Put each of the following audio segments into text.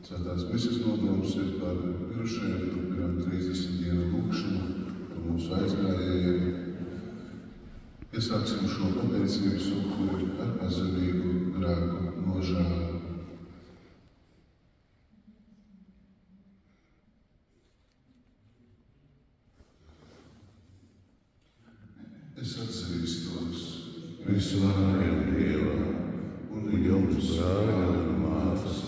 Svētās misijas nodoms ir par mirušajiem, turpinām 30 dienu lūkšanu par mūsu aizgājējiem. Iesāksim šo pateicības upuri ar pazemīgu grēku nožēlu. Es atzīstos visvarenajam Dievam un jums, brāļi un māsas,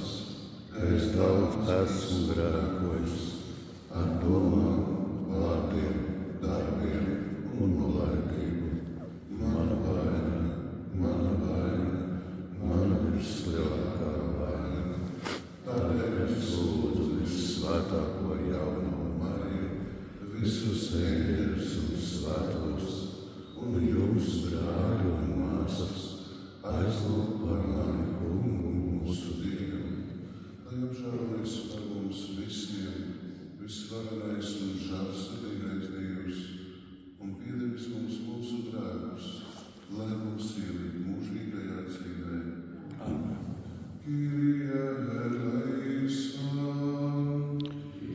ka es daudz esmu grēkojis ar domām, vārdiem, darbiem un nolaidību. Mana vaina, mana vislielākā vaina. Tādēļ es lūdzu vissvētāko jauno Mariju, visus eņģeļus un svētos, un jūs, brāļi un māsas, aizlūgt par mani Kungu mūsu Dievu. Lai apžēlojas par mums visiem, visvarenais un žēlsirdīgais Dievs, un piedevis mums mūsu grēkus, lai mums ielikt mūžīgajā dzīvē. Amen. Kyrie eleison.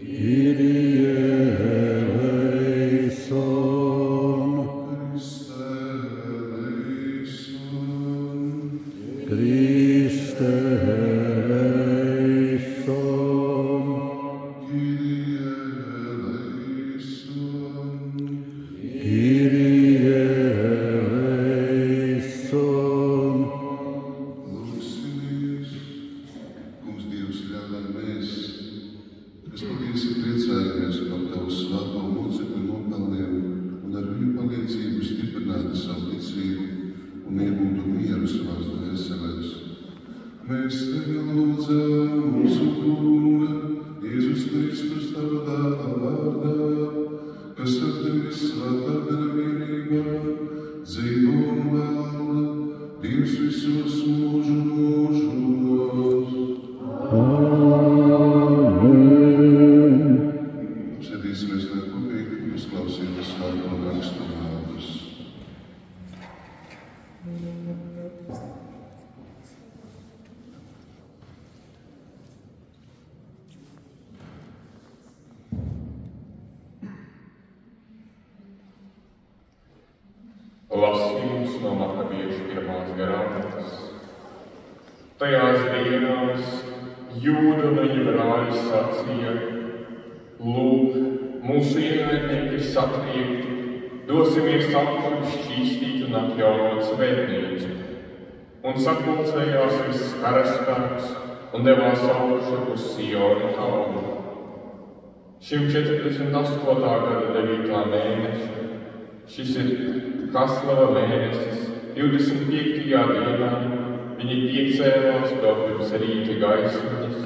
Kyrie eleison. Christe eleison. Kyrie eleison. Kyrie eleison. Lūksimies, Kungs Dievs, ļauj, lai mēs, kas patiesi priecājamies par Tavu svēto locekļu nopelniem un ar viņu palīdzību stiprinātu savu ticību un iegūtu mieru savās dvēselēs. Mēs Tevi lūdzam mūsu Kunga, Jēzus Kristus Tava dēla vārdā, kas ar Tevi svētā gara vienībā dzīvo un valda, Dievs visos mūžu mūžos. Amen. Sēdīsimies lai kopīgi, jūs klausieties svēto rakstu vārdus. Lasījums no Makabiešu pirmās grāmatas. Tajās dienās Jūda un viņa brāļi sacīja: Lūk, mūsu ienaidnieki ir satriekti, dosimies apkārt šķīstīt un atjaunot svētnīcu. Un sapulcējās viss karaspēks un devās augšu uz Siona kalnu. Šim 48. gada 9. mēneša, šis ir Kaslava mēnesis, 25. dienā, viņi piecēlās vēl pirms rīta gaismas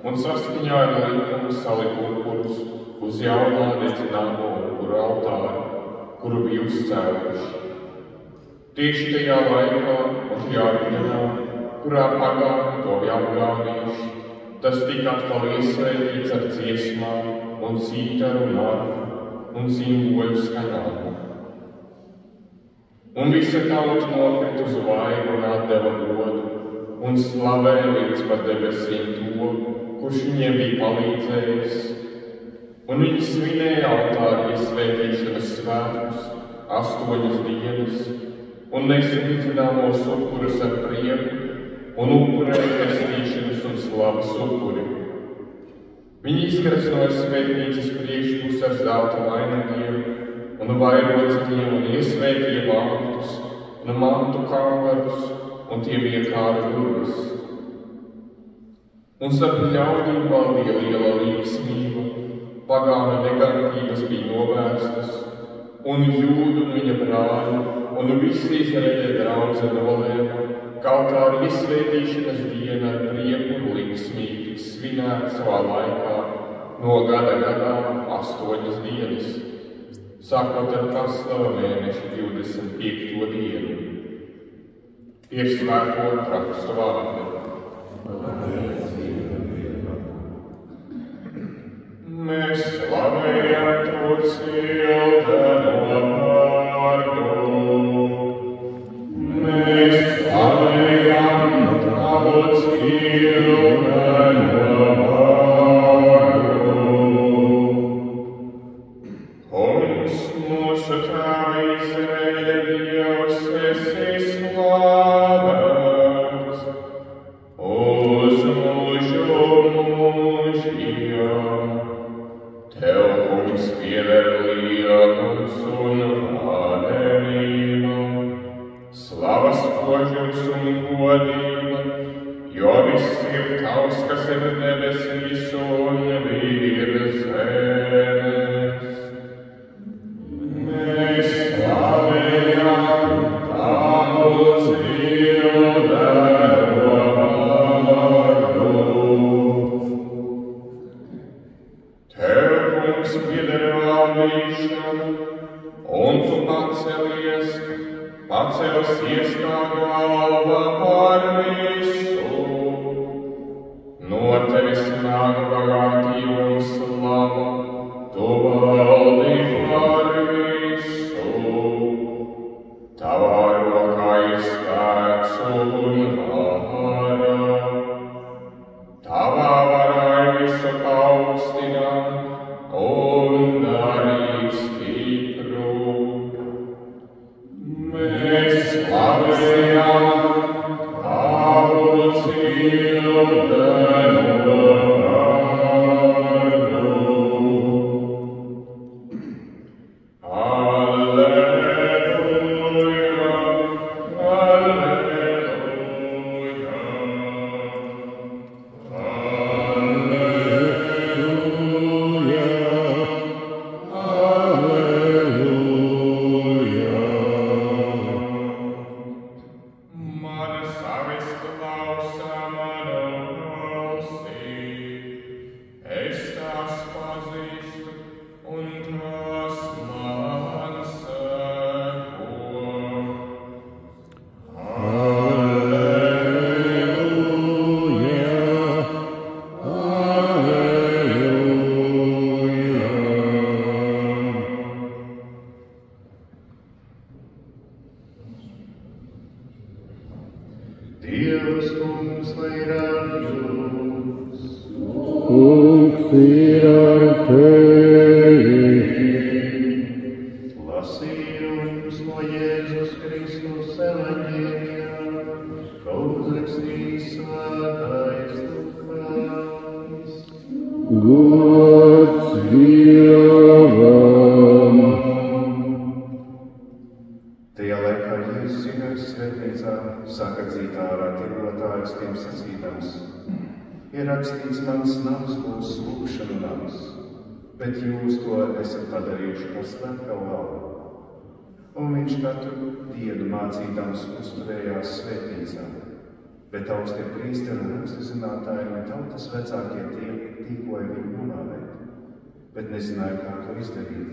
un saskaņā ar likumu salika upurus uz jaunā dedzināmo upuru altāru, kuru bija uzcēluši. Tieši tajā laikā un tajā dienā, kurā pagāni to bija apgānījuši, tas tika atkal iesvētīts ar dziesmām un cītaru un arfu un zīmoļu skaņām. Un visa tauta nokrit uz vaigu un atdeva godu un slavēja līdz pat debesīm to, kurš viņiem bija palīdzējis. Un viņi svinēja altāra iesvētīšanas svētkus 8 dienas un nesa līdzināmos upurus ar prieku un upurēja pestīšanas un slavas upuri. Viņi izkrasnoja svētnīcas priekšpus ar zelta vainagiem un vairocekļiem un iesvētīja vārtus un mantu kambarus un tiem iekāra durvis. Un starp ļaudīm valdīja liela līgsmība, pagānu negantības bija novērstas, un Jūdu un viņa brāļi un visi Izraēļa draudze nolēma, ka altāra iesvētīšanas diena ar prieku un līgsmīgi svinēt savā laikā no gada gadā 8 dienas, sākot ar Paslava mēneša 25. dienu. Ir svēto rakstu vārdi. Mēs slavējam to cildeno vārdu. Mēs slavējam tavu cildeno vārdu. Kungs mūsu tēva Izraēļa Dievs, esi slavēts uz mūžu mūžiem. Tev, Kungs, pieder lielums un varenība, slavas spožums un godība, jo viss ir tavs, kas ir debesīs un virs zemes. Mēs slavējam tavu cildeno vārdu. Tev, Kungs, pieder valdīšana, un tu pacelsies kā galva par visu. No tevis nāk bagātība un slava, tu valdi par visu. Tavā rokā ir spēks un vara. Tavā varā ir visu paaugstināt un darīt stipru. Mēs slavējam tavu cildeno vārdu. Alleluja, alleluja, mana savis klausa manu balsi, es tās pazīstu un tās man seko. Dievs mums lai ir ar jums. Kungs ir ar tevi. Lasījums no Jēzus Kristus evaņģēlijā, ko uzrakstījis svētais Lukas. Gods Dievam. Tajā laikā Jēzus ienāca svētnīcā, sāka dzīt ārā tirgotājus tiem sacīdams: ir rakstīts, mans nams būs lūgšanu nams, bet jūs to esat padarījuši par slepkavu valdu. Un viņš katru dienu mācīdams uzturējās svētnīcā, bet augstie priesteri un rakstuzinātāji un tautas vecākie tie tīkoja viņu nonāvēt, bet nezināja, kā to izdarīt,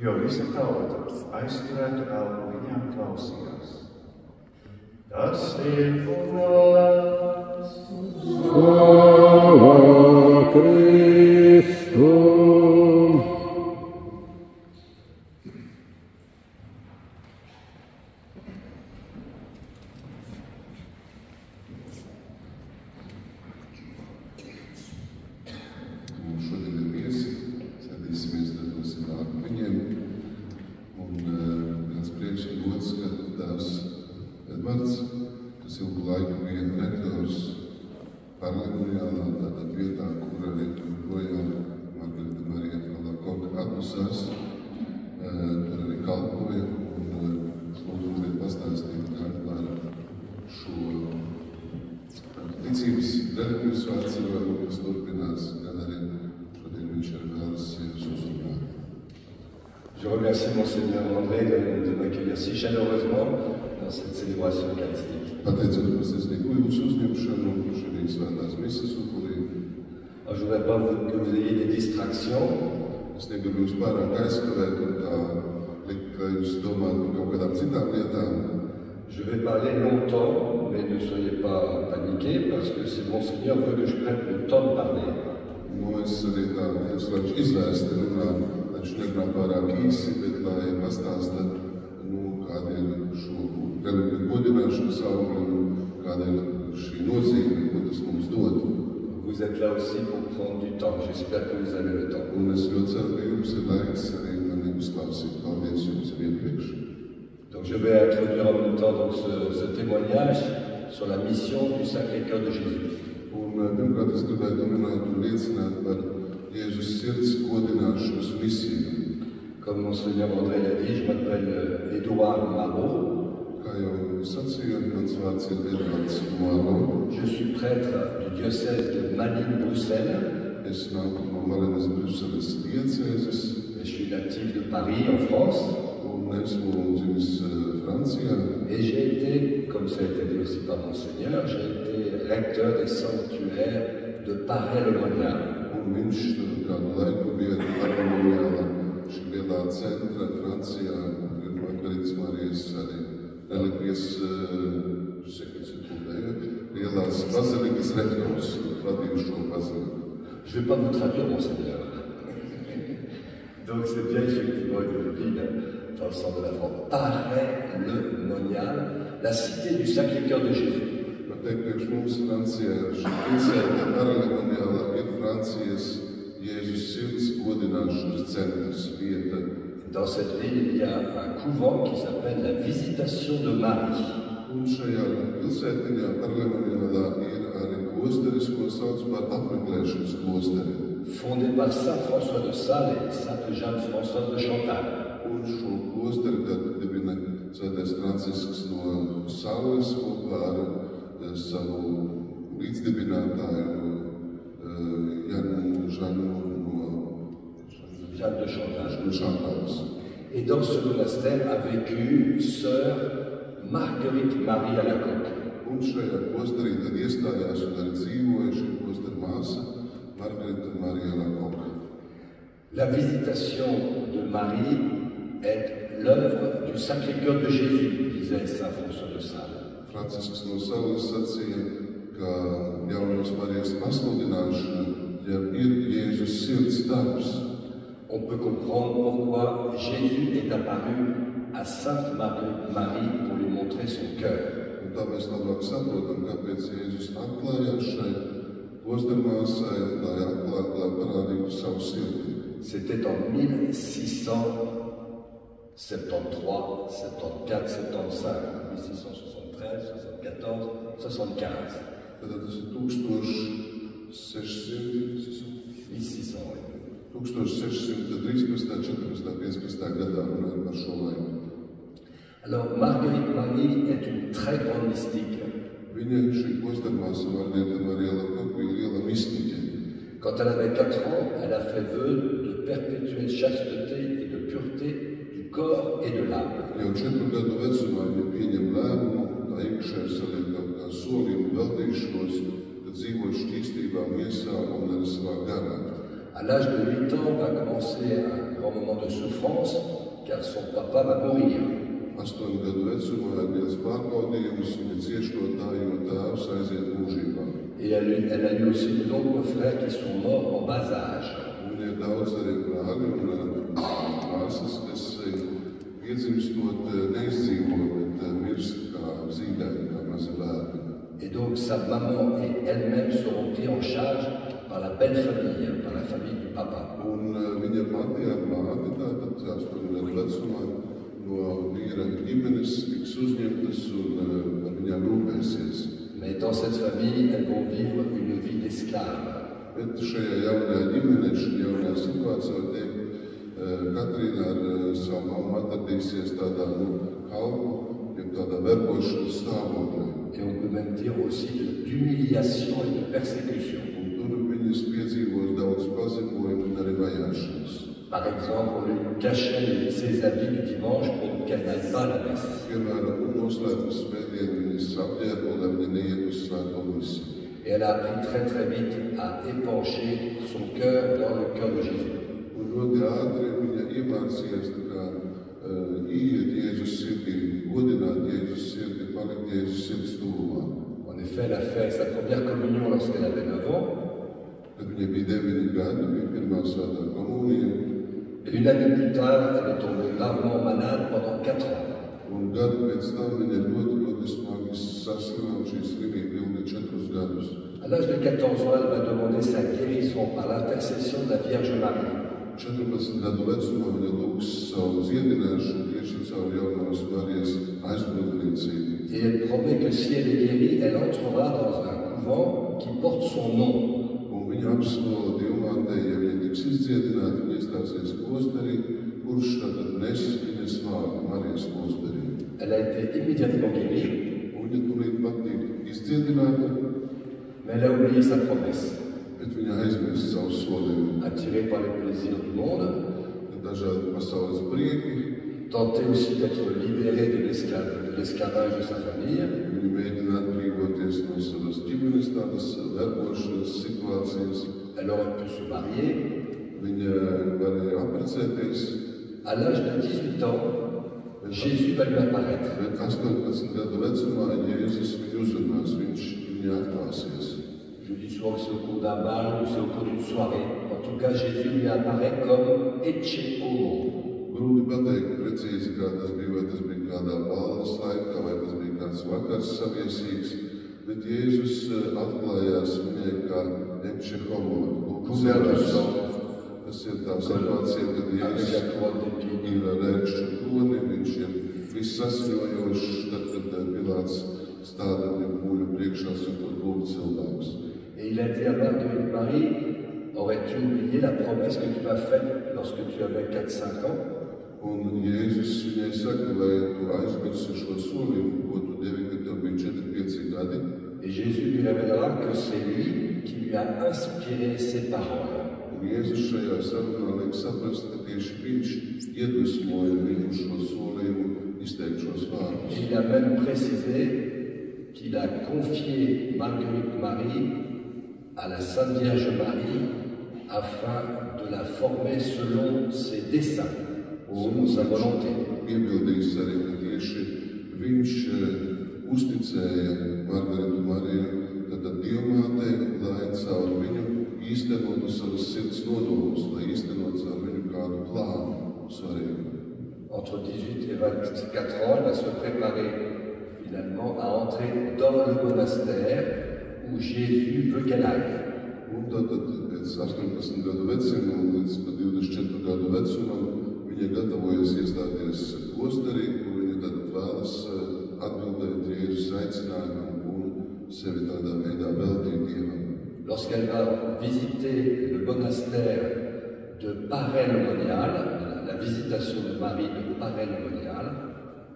jo visa tauta aizturētu elpu viņām klausījās. Tas ir kungs. Slava Kristum! Mums šodien ir viesi, sēdīsimies dažos ar viņiem. Un viens priekšgods, ka tēvs Edvards, kas ilgu laiku bija rektors Parlemoniālā, tātad vietā, kur arī projām Margarita Marija Alakoka atpusās, tur arī kalpoja. Un lūdzu mazliet pastāstīt gan par šo ticības relikviju svētceļojumu, kas turpinās, gan arī šodien viņš ir vēlas jūs uzrunāt. Je remercie Monseigneur André de m'accueillir si chaleureusement dans cette célébration eucharistique. Pateicos par sirsnīgu jūsu uzņemšanu šodien svētās misas upurī. Alors, je ne voudrais pas que vous ayez des distractions. Es negribu jūs pārāk aizkavēt un tā likt, ka jūs domājat par kaut kādām citām lietām. Je vais parler longtemps, mais ne soyez pas paniqués parce que c'est Monseigneur veut que je prenne le temps de parler. Es arī tā, es viņš izvērsti runā, viņš nerunā pārāk īsi, bet lai pastāsta, kāda ir šo relikviju godināšanas augļi, kāda ir šī nozīme, ko tas mums dod. Vous êtes là aussi pour prendre du temps. J'espère que vous avez le temps. Un es ļoti ceru, ka jums ir laiks arī mani uzklausīt. Paldies jums jau iepriekš. Donc je vais introduire en même temps donc, ce témoignage sur la mission du Sacré-Cœur de Jésus. Pirmkārt, es gribētu runāt un liecināt par Jēzus sirds godināšanas misiju. Comme Monseigneur André l'a dit, je m'appelle Édouard Marot. Kā jau sacīju, mans vārds ir Edvards Marot. Je suis prêtre du diocèse de Malines-Bruxelles. Es nāku no Malines Bruxelles diecēzes. Je suis natif de Paris, en France. Un esmu dzimis Francijā. Et j'ai été, comme ça a été dit aussi par Monseigneur, j'ai été recteur des sanctuaires de Paray-le-Monial. Un viņš kādu laiku bija Paray-le-Moniālā, šī lielā centra Francijā, kur Margaritas Marijas arī relikvijas lielās bazilikas rektors, vadīju šo baziliku. Je ne vais pas vous traduire, Monseigneur. Donc c'est bien effectivement une ville dans le centre de la France. Paray-le-Monial, la cité du Sacré-Cœur de Jésus. Priekš mums Francijā šī pilsēta Paray-le-Moniālā ir Francijas Jēzus sirds godināšanas centrs vieta. Dans cette ville, il y a un couvent qui s'appelle la Visitation de Marie. Un šajā pilsētiņā Paray-le-Moniālā ir arī klosteris, ko sauc par apmeklēšanas klosteri. Fondé par Saint François de Sales et Sainte Jeanne-Françoise de Chantal. Un šo klosteri tad dibina Svētais Francisks no Sales kopā ar savu līdzdibinātāju Janu Žanu no Jeanne de Chantal. Chantal. Et dans ce monastère a vécu sœur Marguerite Marie Alacoque. Un šajā klosterī tad iestājās un arī dzīvoja šī klostera māsa Margarita Marija Alacoque. La Visitation de Marie est l'œuvre du Sacré-Cœur de Jésus, disait Saint François de Sales. Francisks no Sales sacīja, ka Jaunās Marijas pasludināšana jau ir Jēzus sirds darbs. On peut comprendre pourquoi Jésus est apparu à Sainte Marie pour lui montrer son cœur. Un tā mēs labāk saprotam, kāpēc Jēzus atklājās šai klostermāsai, lai parādītu savu sirdi. C'était en 1673, 74, 75, 1673, 74, 75. Tad tas ir 1613, 14, 15 gadā runājot par šo laiku. Alors, Marguerite Marie est une très grande mystique. Viņa šī klostermāsa Margarita Marija Alacoque bija liela mistiķe. Quand elle avait 4 ans, elle a fait vœu de perpétuelle chasteté et de pureté du corps et de l'âme. Jau 4 gadu vecumā viņa pieņem lēmumu, tā iekšē saliekam kā solījumu veltīšanos, kad dzīvot šķīstībā, miesā un arī savā garā. À l'âge de 8 ans, va commencer un grand moment de souffrance, car son papa va mourir. 8 gadu vecumā ir liels pārbaudījums, viņa cieš no tā, jo tēvs aiziet mūžībā. Et elle a eu aussi de nombreux frères qui sont morts en bas âge. Viņai ir daudz arī brāļi un māsas, kas piedzimstot neizdzīvo, bet mirst kā zīdaiņi, kā mazi bērni. Et donc sa maman et elle-même seront pris en charge par la belle famille, par la famille du papa. Un viņa māte tātad 8 gadu vecumā no vīra ģimenes tiks uzņemtas un par viņām rūpēsies. Mais dans cette famille, elles vont vivre une vie d'esclave. Bet šajā jaunajā ģimenē, šajā jaunajā situācijā tiek Katrīna ar savu mammu atradīsies tādā kalpu, jeb tādā vergošanas stāvoklī. Et on peut même dire aussi d'humiliation et de persécution. Un tur viņas piedzīvos daudz pazemojumu un arī vajāšanas. Par exemple, on lui cachait ses habits du dimanche pour qu'elle n'aille pas à la messe. Piemēram, noslēgtas svētdienu viņas apģērbo, lai viņa neiet uz svēto misiju. Et elle a appris très très vite à épancher son cœur dans le cœur de Jésus. Un ļoti ātri viņa iemācījās ieiet Jēzus sirdī, godināt Jēzus sirdī, palikt Jēzus sirds tuvumā. En effet, elle a fait sa première communion lorsqu'elle avait 9 ans. Kad viņai bija 9 gadi, bija pirmā svētā komunija. Et une année plus tard, elle est tombée gravement malade pendant 4 ans. Un gadu pēc tam viņa ļoti smagi saslima un šī slimība ilga 4 gadus. À l'âge de 14 ans, elle va demander sa guérison par l'intercession de la Vierge Marie. 14 gadu vecumā viņa lūgs savu dziedināšanu tieši caur jaunās Marijas aizbildniecību. Et elle promet que si elle est guérie, elle entrera dans un couvent qui porte son nom. Un viņa apsola Dievmātei, ja viņa tiks izdziedināta, viņa iestāsies klosterī, kurš tātad nes viņas vārdu Marijas klosterī. Elle a été immédiatement guérie, Un viņa tūlīt pat tika izdziedināta, mais elle a oublié sa promesse. bet viņa aizmirst savu solījumu. Attirée par les plaisirs du monde, Dažādi pasaules prieki, tentée aussi d'être libérée de l'esclavage de sa famille, viņi mēģina atbrīvoties no savas ģimenes tādas vergošanas situācijas. elle aurait pu se marier. Viņa varēja apprecēties, À l'âge de 18 ans, Jésus va lui apparaître. bet 18 gadu vecumā Jēzus viņu uzrunās, viņš viņai atklāsies. Je dis souvent que c'est au cours d'un bal ou c'est au cours d'une soirée. En tout cas, Jésus lui apparaît comme Ecce Homo. Grūti pateikt precīzi, kā tas bija, vai tas bija kādā balles laikā, vai tas bija kāds vakars saviesīgs, bet Jēzus atklājās viņai kā Ecce Homo. Couvert de sang, Tas ir tā situācija, kad avec la Jēzus couronne d'épines. ir ar ērkšķu kroni, viņš ir viss sasņojošs, tad, kad Pilāts stāda viņu mūļu priekšā, sakot, lūgt cilvēks. Et il a dit à Marguerite Marie, aurais-tu oublié la promesse que tu m'as faite lorsque tu avais 4-5 ans? Un Jēzus viņai saka, vai tu aizmirsi šo solījumu, ko tu devi, kad tev bija 4-5 gadi? Et Jésus lui révélera que c'est lui qui lui a inspiré ces paroles. Un Jēzus šajā sarunā liek saprast, ka tieši viņš iedvesmoja viņu šo solījumu izteikt šos vārdus. Et il a même précisé qu'il a confié Marguerite Marie à la Sainte Vierge Marie afin de la former selon ses desseins, selon sa volonté. Piebildījis arī, ka tieši viņš uzticēja Margaritu Mariju, tātad Dievmātei, lai caur viņu īstenotu savas sirds nodomus, lai īstenotu caur viņu kādu plānu svarīgu. Entre 18 et 24 ans, elle va se préparer finalement à entrer dans le monastère où Jésus veut qu'elle aille. Un tātad pēc 18 gadu vecuma un līdz pat 24 gadu vecumam viņa gatavojas iestāties klosterī, kur viņa tad vēlas atbildēt Jēzus aicinājumam un sevi tādā veidā veltīt Dievam. Lorsqu'elle va visiter le monastère de Paray-le-Monial, la visitation de Marie de Paray-le-Monial,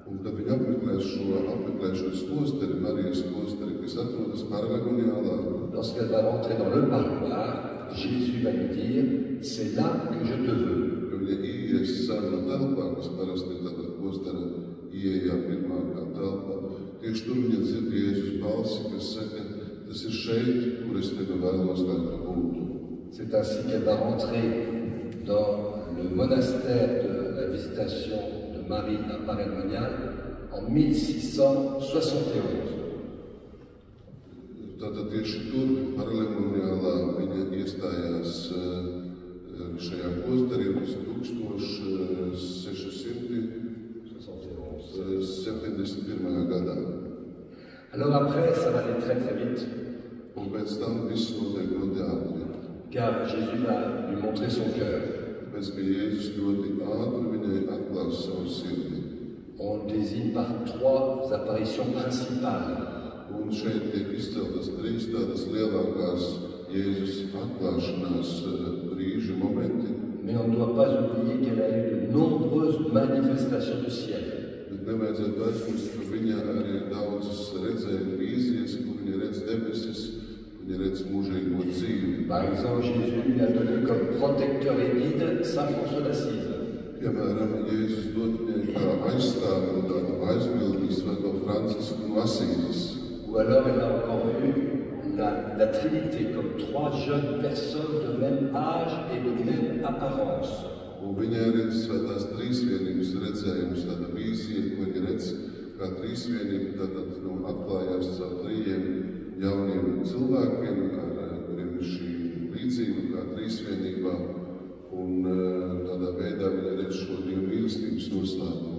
Un kad viņa apmeklēs šo apmeklēšanas klosteri, Marijas klosteri, kas atrodas Paray-le-Monialā, lorsqu'elle va rentrer dans le parloir, Jésus va lui dire « C'est là que je te veux ». ka viņa ieies sarunu telpā, kas parasti ir tātad klostera ieejā pirmā kā telpā, tieši tur viņa dzird Jēzus balsi, kas saka, tas ir šeit, kur es tevi vēlos, lai tu būtu. C'est ainsi qu'elle va rentrer dans le monastère de la visitation de Marie à Paray-le-Monial en 1671. Tātad tieši tur, Paray-le-Monialā, viņa iestājās šajā klosterī 1671. gadā. Alors après, ça va aller très très vite, Un pēc tam viss notiek ļoti ātri. car Jésus va lui montrer son cœur. Tāpēc, ka Jēzus ļoti ātri viņai atklās savu sirdi. On désigne par trois apparitions principales. Un šeit tiek izceltas trīs tādas lielākās Jēzus atklāšanās brīžu momenti. Mais on ne doit pas oublier qu'elle a eu de nombreuses manifestations du ciel. Bet nevajadzētu aizmirst, ka viņa arī ir daudzas redzēja vīzijas, kur viņa redz debesis, viņa redz mūžīgo dzīvi. Par exemple, Jésus lui a donné comme protecteur et guide Saint François d'Assise. Piemēram, Jēzus dod viņai kā aizstāvi un tādu aizbildni Svēto Francisku no Asīzes. Ou alors elle a encore vu la Trinité comme trois jeunes personnes de même âge et de même apparence. Un viņa arī Svētās Trīsvienības redzējums, tāda vīzija, ko viņa redz, kā trīsvienība tātad atklājās caur trījiem jauniem cilvēkiem, kuriem ir šī līdzība kā trīsvienībā, un tādā veidā viņa redz šo Dievu mīlestības noslēpumu.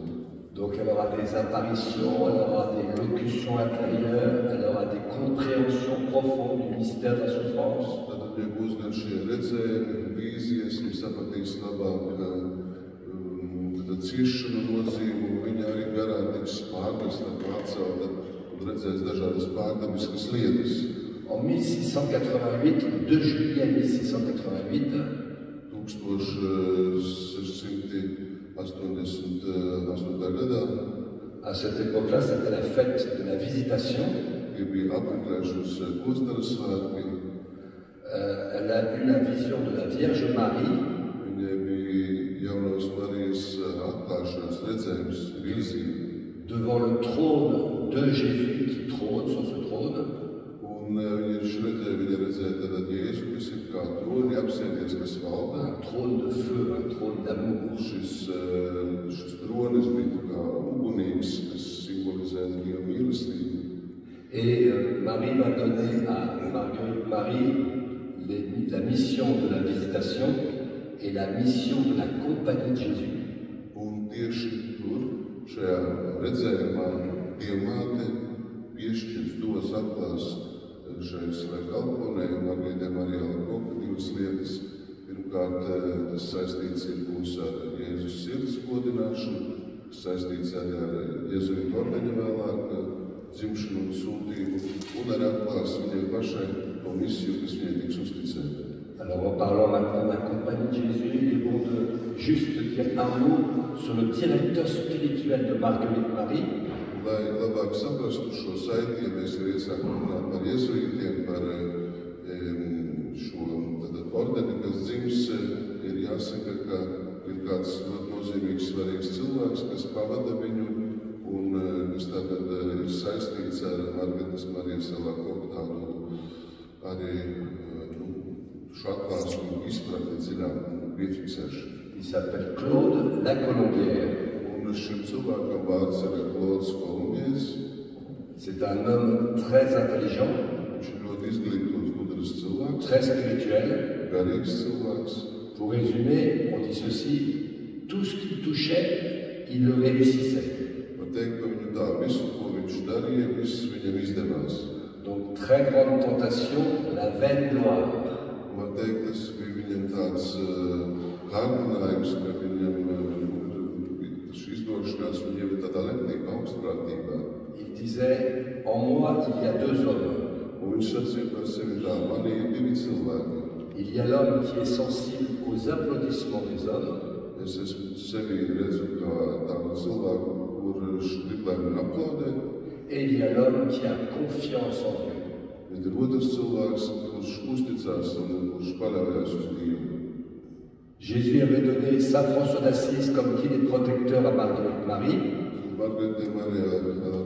Donc elle aura des apparitions, elle aura des locutions intérieures, elle aura des compréhensions profondes du mystère de la souffrance. Tātad viņai būs gan šie redzējumi, vīzijas, viņa sapratīs labāk ciešanu nozīmu, viņa arī garā tiks pārnesta, atcelta un redzēs dažādas pārdabiskas lietas. En 1688, le 2 juillet 1688, 1688. gadā, à cette époque-là, c'était la fête de la visitation. ja bija apmeklēšanas klostera svētki, Elle a eu la vision de la Vierge Marie, viņai bija jaunās Marijas atklāšanās redzējums, vīzija. devant le trône de Jésus qui trône sur ce trône. Un viņa redzēja tātad Jēzu, kas ir kā troni apsēdies, kas valda. Un trône de feu, un trône d'amour. Šis tronis bija kā ugunīgs, kas simbolizē Dieva mīlestību. Et Marie va donner à Marguerite Marie la mission de la visitation et la mission de la compagnie de Jésus. Un tieši tur, šajā redzējumā, Dieva māte piešķirs dos atklās šai savai kalponei, Margarītei Marijai Koka divas lietas. Pirmkārt, tas saistīts ir būs ar Jēzus sirds godināšanu, saistīts arī ar Jēzuītu ordeņa vēlāk dzimšanu un sūtību, un arī atklās viņai pašai to misiju, kas viņai tiks uzticēta. Alors en parlant maintenant de la compagnie de Jésus, il est bon de juste dire un mot sur le directeur spirituel de Marguerite Marie. Lai labāk saprastu šo saiti, ja mēs arī sākam runāt par jēzuītiem, par šo ordeni, kas dzims, ir jāsaka, ka ir kāds ļoti nozīmīgs, svarīgs cilvēks, kas pavada viņu un kas tagad ir saistīts ar Margaritas Marijas Alakoku tādu arī šo atklāsmu izpratni dziļāk un piefiksēšanu. Il s'appelle Claude Lacolombière. Un šim cilvēkam vārds ir Claude Colombiers. C'est un homme très intelligent, Viņš ir ļoti izglītots, gudrs cilvēks, très spirituel. garīgs cilvēks. Pour résumer, on dit ceci, tout ce qu'il touchait, il le réussissait. Var teikt, ka viņu tā visu, ko viņš darīja, viss viņam izdevās. Donc très grande tentation, la vaine gloire. Var teikt, tas bija viņam tāds kārdinājums, ka viņam šī izdošanās viņam ir tādā lepnīga augstprātībā. Il disait, en moi, il y a deux hommes. Un viņš sacīja par sevi tā, manī ir divi cilvēki. Il y a l'homme qui est sensible aux applaudissements des hommes, Es esmu sevi redzu kā tādu cilvēku, kurš grib, lai man aplaudē, et il y a l'homme qui a confiance en Dieu. bet ir otrs cilvēks, kurš uzticās un kurš paļaujas uz Dievu. Jésus avait donné Saint François d'Assise comme guide et protecteur à Marguerite Marie. Margarita Marija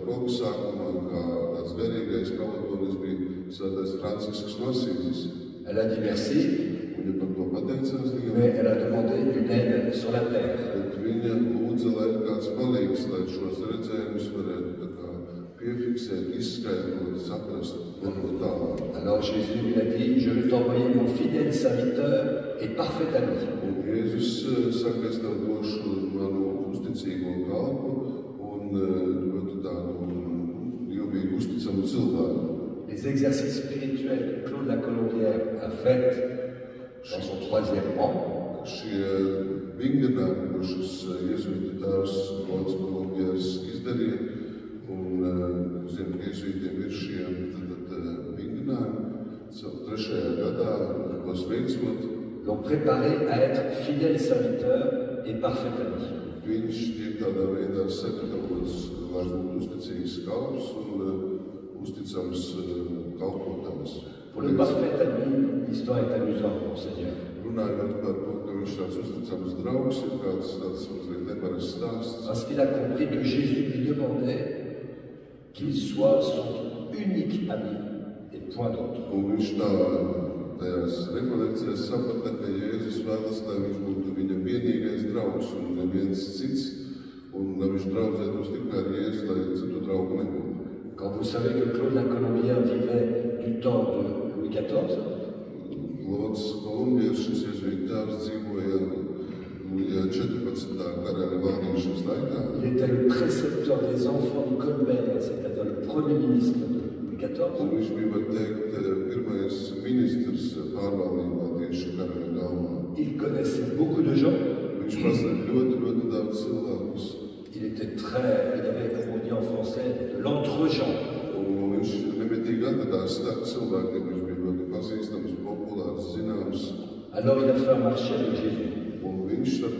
Koka sākumā kā tāds garīgais pavadonis bija Svētais Francisks no Asīzes. Elle a dit merci, Viņa par to pateicās Dievam, mais elle a demandé une aide sur la terre. bet viņa lūdza, lai kāds palīgs, lai šos redzējumus varētu piefiksēt, izskaidrot, saprast, no tālāk. Alors Jésus lui a dit, je vais t'envoyer mon fidèle serviteur et parfait ami. Un Jēzus saka, es tev došu manu uzticīgo kalpu un ļoti tādu ilgīgi uzticamu cilvēku. Les exercices spirituels que Claude Lacolombière a fait dans son 3e an, Šie vingrinājumi, ko šis jēzuītu tēvs Klauds Lacolombiers izdarīja, un zinu, ka jēzuītiem ir šie vingrinājumi, 3. gadā, kos veicot, l'ont préparé à être fidèle serviteur et parfait ami. viņš tiek tādā veidā sagatavots, lai būtu uzticīgs kalps un uzticams kalpotājs. Pour le parfait ami, l'histoire est amusante, Monseigneur. Runājot par to, ka viņš tāds uzticams draugs ir kāds tāds mazliet neparasts stāsts. Parce qu'il a compris que Jésus lui demandait qu'il soit son unique ami et point d'autre. Un viņš tā tajās rekolekcijās saprata, ka Jēzus vēlas, lai viņš būtu viņa vienīgais draugs un neviens cits, un lai viņš draudzētos tikai ar Jēzu, lai citu draugu nebūtu. Quand vous savez que Claude Lacolombière vivait du temps de Louis XIV, Klauds Kolumbietis, šis jēzuītu tēvs, dzīvoja 14. karaļa valdīšanas laikā. il était le précepteur des enfants de Colbert, c'est-à-dire le premier ministre de Louis XIV. Un viņš bija, var teikt, pirmais ministrs pārvaldībā tieši karaļa galvā. Il connaissait beaucoup de gens. Viņš pazina ļoti daudz cilvēkus. Il avait, comme on dit en français, de l'entre-gens. Un viņš nemitīgi atradās starp cilvēkiem, viņš bija ļoti pazīstams, populārs, zināms. Alors il a fait un marché avec Jésus. Un viņš tad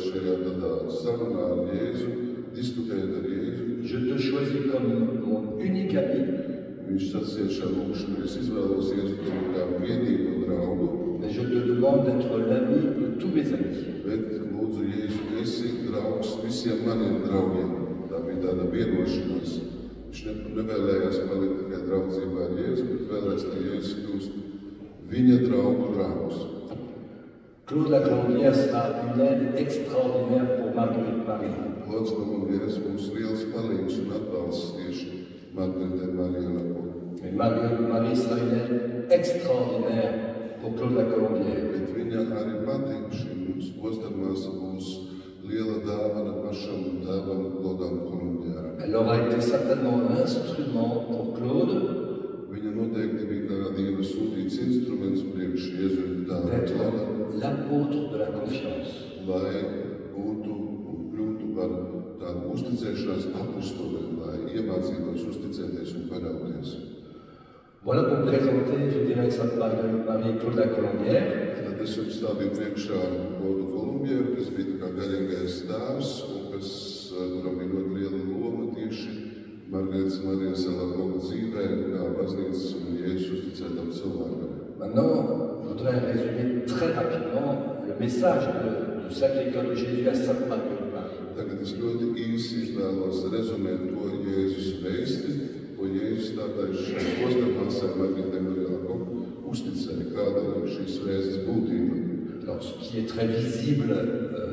šajā tādā sarunā ar Jēzu, diskutējot ar Jēzu, Je te choisis comme mon unique ami, viņš sacīja šā lūkšanā, es izvēlos Jēzu tevi kā vienīgo draugu, mais je te demande d'être l'ami de tous mes amis. bet lūdzu Jēzu, esi draugs visiem maniem draugiem. Tā bija tāda vienošanās. Viņš nevēlējās palikt tikai draudzībā ar Jēzu, bet vēlējās, lai Jēzus kļūst viņa draugu draugs. Claude Lacolombière sera une aide extraordinaire pour Marguerite Marie. Klauds Kolumbietis mums liels palīgs un atbalsts tieši Margaretē Marijai Lacolombière. Mais Marguerite Marie sera une aide extraordinaire pour Claude Lacolombière. Bet viņa arī patīk šim posternāsa būs liela dāvana pašam tēvam Klaudam Kolumbieram. Elle aura été certainement l'instrument pour Claude Viņa noteikti bija kā Dieva sūtīts instruments priekš jēzuītu tēva d'être Klaudam, l'apôtre de la confiance. lai būtu un kļūtu par tādu uzticēšanās apustuli, lai iemācītos uzticēties un paļauties. Voilà pour présenter, je dirais, Sainte Marguerite Marie et Claude Lacolombière. Tad es jums stādīju priekšā Klaudu Kolumbieru, kas bija tā kā garīgais tēvs un kuram bija ļoti liela loma tieši Margaretes Marijas Lacolombiera dzīvē, kā baznīcas un Jēzus uzticētam cilvēkam. Maintenant, je voudrais résumer très rapidement le message du Sacré-Cœur de Jésus à Sainte Marguerite Marie. Tagad es ļoti īsi izvēlos rezumēt to Jēzus vēsti, ko Jēzus tādai šai posternāsai Margaretei Marijai Lacolombiera uzticēja, kāda ir šīs vēstas būtība. Alors, ce qui est très visible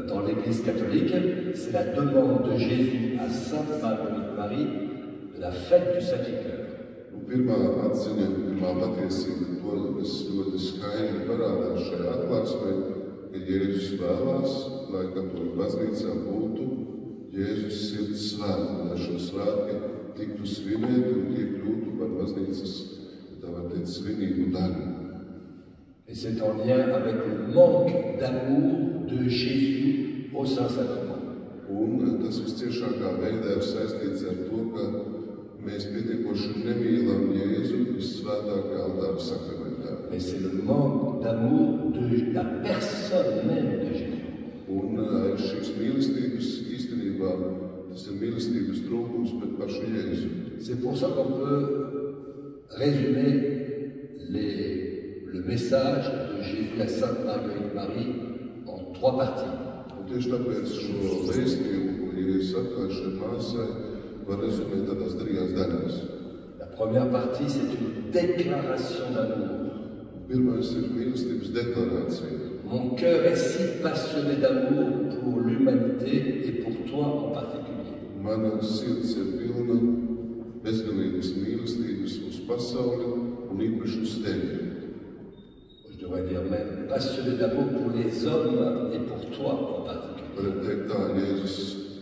dans l'Église catholique, c'est la demande de Jésus à Sainte Marguerite Marie de la fête du Sacré-Cœur. Pirmā atziņa, pirmā patiesība, to, kas ļoti skaidri parādās šajā atklāsmē, ka Jēzus vēlās, lai katoļu baznīcā būtu Jēzus sirds svētki, lai šo svētki tiktu svinēti un tie kļūtu par baznīcas, tā var teikt, svinību daļu. Et c'est en lien avec le manque d'amour de Jésus au Saint-Sacrement. Un tas visciešākā veidā ir saistīts ar to, ka mēs pietiekoši nemīlam Jēzu vissvētākā altāra sakramentā. Mais c'est le manque d'amour de la personne même de Jésus. Un šīs mīlestības īstenībā tas ir mīlestības trūkums pret pašu Jēzu. C'est pour ça qu'on peut résumer le message de Jésus à Sainte Marguerite Marie en 3 parties. Un tieši tāpēc šo vēstījumu, ko Jēzus atklāja šai māsai, var rezumēt tādās 3 daļās. La première partie, c'est une déclaration d'amour. Pirmais ir mīlestības deklarācija. mon cœur est si passionné d'amour pour l'humanité et pour toi en particulier. Mana sirds ir pilna bezgalīgas mīlestības uz pasauli un īpaši uz tevi. Je devrais dire même passionné d'amour pour les hommes et pour toi en particulier. Varētu teikt tā, Jēzus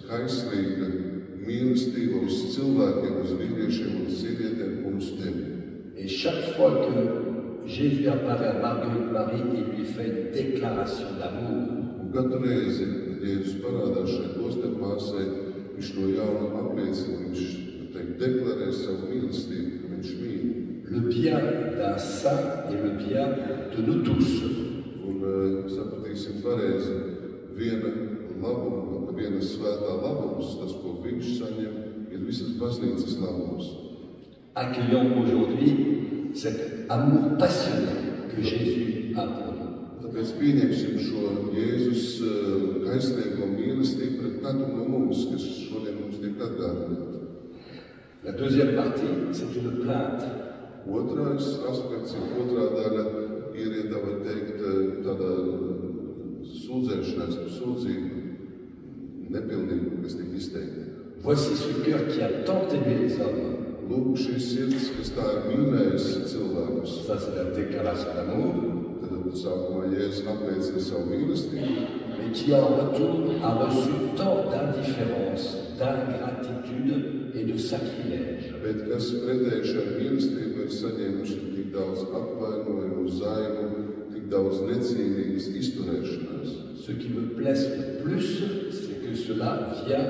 kaislīga mīlestība uz cilvēkiem, uz vīriešiem un sievietēm un uz tevi. Et chaque fois que Jésus apparaît à Marguerite Marie, il lui fait une déclaration d'amour. Un katru reizi, kad Jēzus parādās šai klostermāsai, viņš no jauna apliecina, viņš deklarē savu mīlestību, ka viņš mīl. Le bien d'un saint et le bien de nous tous. Un sapratīsim pareizi, viena svētā labums, tas, ko viņš saņem, ir visas baznīcas labums. Accueillons aujourd'hui cet amour passionné que Jésus a pour nous. Tāpēc pieņemsim šo Jēzus kaislīgo mīlestību pret katru no mums, kas šodien mums tiek atgādināta. La deuxième partie, c'est une plainte. Otrais aspekts, otrā daļa ir, ja tā var teikt, tāda sūdzēšanās, sūdzība, nepilnība, kas tiek izteikta. Voici ce cœur qui a tant aimé les hommes. Lūk, šīs sirds, kas tā ir mīlējusi cilvēkus. Ça, c'est la déclaration d'amour. Tad sākumā Jēzus apliecina savu mīlestību, Mais qui en retour a reçu tant d'indifférence, d'ingratitude et de sacrilège. bet kas pretēji šai mīlestībai ir saņēmuši tik daudz apvainojumu, zaimu, tik daudz necīnīgas izturēšanās. Ce qui me blesse le plus, c'est que cela vient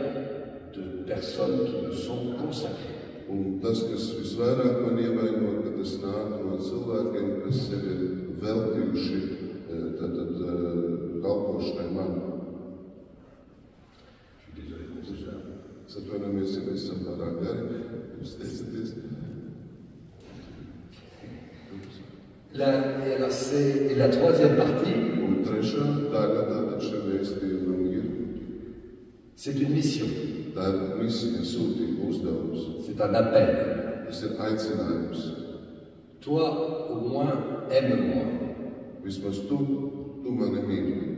de personnes qui me sont consacrées. Un tas, kas visvairāk man ievaino, ka tas nāk no cilvēkiem, kas sevi ir veltījuši kalpošanai man. Es atvainojamies, ja mēs esam pārāk gari, jūs teicaties. Et la troisième partie, Un trešā daļa tātad šim vēstījumam ir, c'est une mission, tā ir misija, sūtība, uzdevums. c'est un appel. Tas ir aicinājums. Toi, au moins, aime-moi. Vismaz tu mani mīli.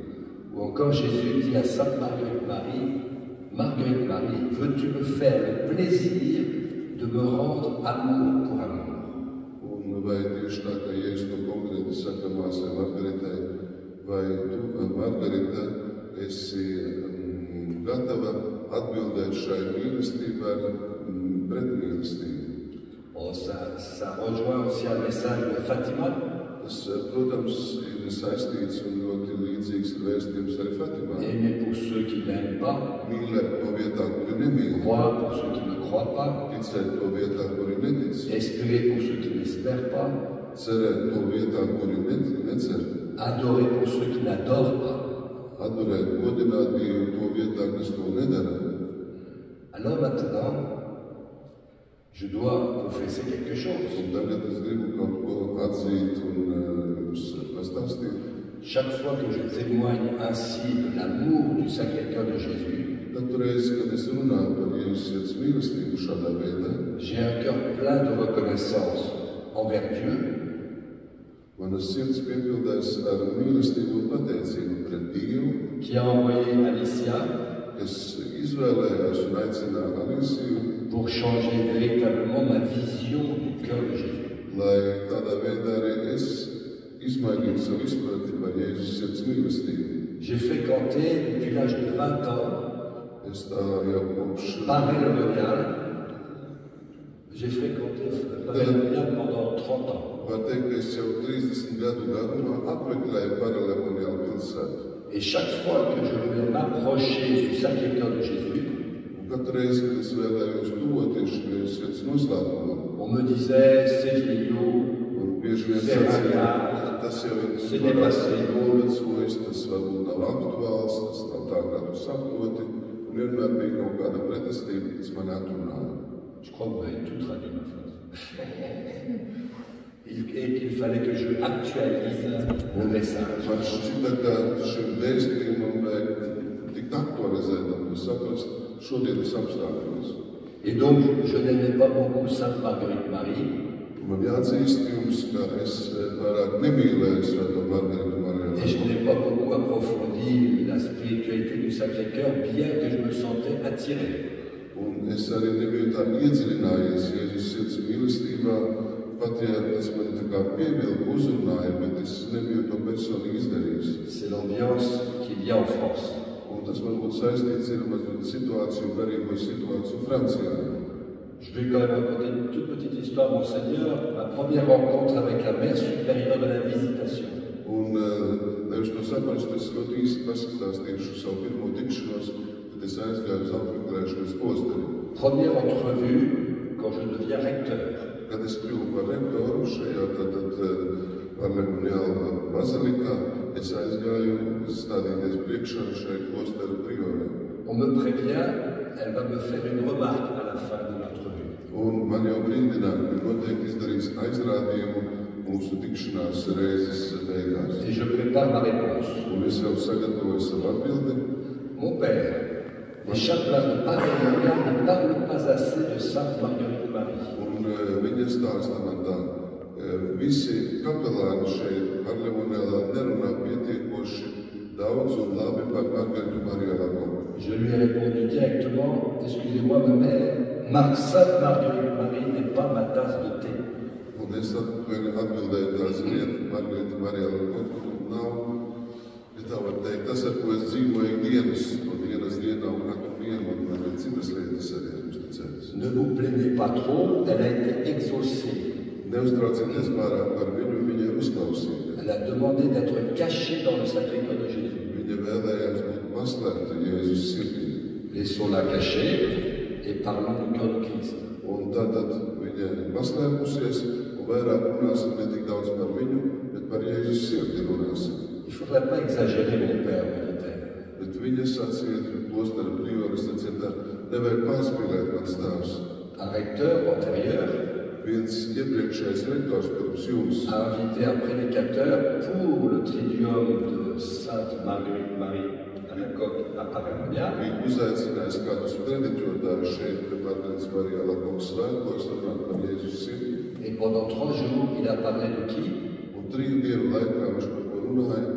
Ou encore Jésus dit à Sainte Marguerite Marie, veux-tu me faire le plaisir de me rendre amour pour amour? Un vai tieši tā, kā Jēzus to konkrēti saka māsai Margaritai, vai tu, Margarita, esi gatava atbildēt šai mīlestībai pretmīlestību? Oh, ça rejoint aussi un message de Fatima. Tas, protams, ir saistīts un ļoti līdzīgs vēstījums arī Fatimā. Aimer pour ceux qui n'aiment pas, Mīlēt to vietā, kuri nemīl. croire pour ceux qui ne croient pas, Ticēt to vietā, kuri netic. espérer pour ceux qui n'espèrent pas, Cerēt to vietā, kuri necer. adorer pour ceux qui n'adorent pas. Adorēt, godināt Dievu to vietā, kas to nedara. Alors maintenant, je dois confesser quelque chose. Un tagad es gribu kaut ko atzīt un jums pastāstīt. Chaque fois que je témoigne ainsi de l'amour du Sacré-Cœur de Jésus, Katru reizi, kad es runāju par Jēzus sirds mīlestību šādā veidā, j'ai un cœur plein de reconnaissance envers Dieu, manas sirds piepildās ar mīlestību un pateicību pret Dievu, qui a envoyé Alicia kas izvēlējās un aicināja Alisiju, pour changer véritablement ma vision du cœur de Jésus. lai tādā veidā arī es izmainītu savu izpratni par Jēzus sirds mīlestību. J'ai fréquenté depuis l'âge de 20 ans Es tā jau kopš Paris-le-Monial. J'ai fréquenté Paris-le-Monial pendant 30 ans. var teikt, ka es jau 30 gadu garumā apmeklēju Paralēmoniālu pilsētu. Et chaque fois que je voulais m'approcher du Sacré-Cœur de Jésus, Un katru reizi, kad es vēlējos tuvoties šim sirds noslēpumam, on me disait, c'est vieillot, un bieži vien c'est sacīja, ringard, tas jau c'est ir dépassé. novecojis, tas varbūt nav aktuāls, tas nav tā, kā tu saproti, un vienmēr bija kaut kāda pretestība, kas mani atrunāja. Je crois que vous avez tout traduit ma phrase. Et qu'il fallait que je actualise le message. Man šķita, ka šim vēstījumam vajag tikt aktualizētam, to saprast šodienas apstākļos. Et donc, je n'aimais pas beaucoup Sainte Marguerite Marie, Man jāatzīst jums, ka es vairāk nemīlēju Svēto Margaritu Mariju. Et je n'ai pas beaucoup approfondi la spiritualité du Sacré-Cœur, bien que je me sentais attiré. Un es arī nebiju tā iedziļinājies Jēzus sirds mīlestībā, pat ja tas man tā kā pievilka, uzrunāja, bet es nebiju to personīgi izdarījis. C'est l'ambiance qu'il y a en France. Un tas varbūt saistīts ir ar situāciju, garīgo situāciju Francijā. Je vais quand même raconter une toute petite histoire, Monseigneur. Ma première rencontre avec la mère supérieure de la Visitation. Un, lai jūs to saprastu, es ļoti īsti pastāstīšu savu pirmo tikšanos, tad es aizgāju uz apmeklēšanas posteri. Première entrevue quand je deviens recteur. Kad es kļuvu par rektoru šajā Arlemuniāla bazilikā, es aizgāju stādīties priekšā šai postera priorē. On me prévient, elle va me faire une remarque à la fin de l'entrevue. Un man jau brīdināja, ka noteikti izdarīs aizrādījumu mūsu tikšanās reizes beigās. Et je prépare ma réponse. Un es jau sagatavoju savu atbildi. Mon père, les chapelains de Paris-Montréal ne parlent pas assez de Sainte Marguerite Marie. Un viņa stāsta man tā, visi kapelāni šeit Arlemuniālā nerunā pietiekoši daudz un labi par Margaritu Mariju Alakovu. Je lui ai répondu directement, excusez-moi ma mère, Sainte Marguerite Marie n'est pas ma tasse de thé. Un es atbildēju tā, ziniet, Margarita Marija Alakovu nav, ja tā var teikt, tas, ar ko es dzīvoju dienas, no dienas dienā un katru dienu, un man ir citas lietas arī uzticētas. Ne vous plaignez pas trop, elle a été exaucée. Neuztraucieties pārāk par viņu, viņa ir uzklausīta. Elle a demandé d'être cachée dans le Sacré-Cœur de Jésus. Viņa vēlējās būt paslēpta Jēzus sirdī. Laissons-la cachée et parlons du cœur de Christ. Un tātad viņa ir paslēpusies, un vairāk runāsim ne tik daudz par viņu, bet par Jēzus sirdi runāsim. Il ne faudrait pas exagérer, mon père, me dit-elle. Bet viņa sacīja, klostera prioris sacīja tā, nevajag pārspīlēt mans tēvs. Un recteur antérieur Viens iepriekšējais rektors pirms jums a invité un prédicateur pour le triduum de Sainte Marguerite Marie Alacoque à Paris-Montréal. bija uzaicinājis kādus prediķotājus šeit, pie Margaritas Marijas Alakovas svētkos, runāt par Jēzus sirdi. Et pendant 3 jours, il a parlé de qui? Un 3 dienu laikā viņš par ko runāja.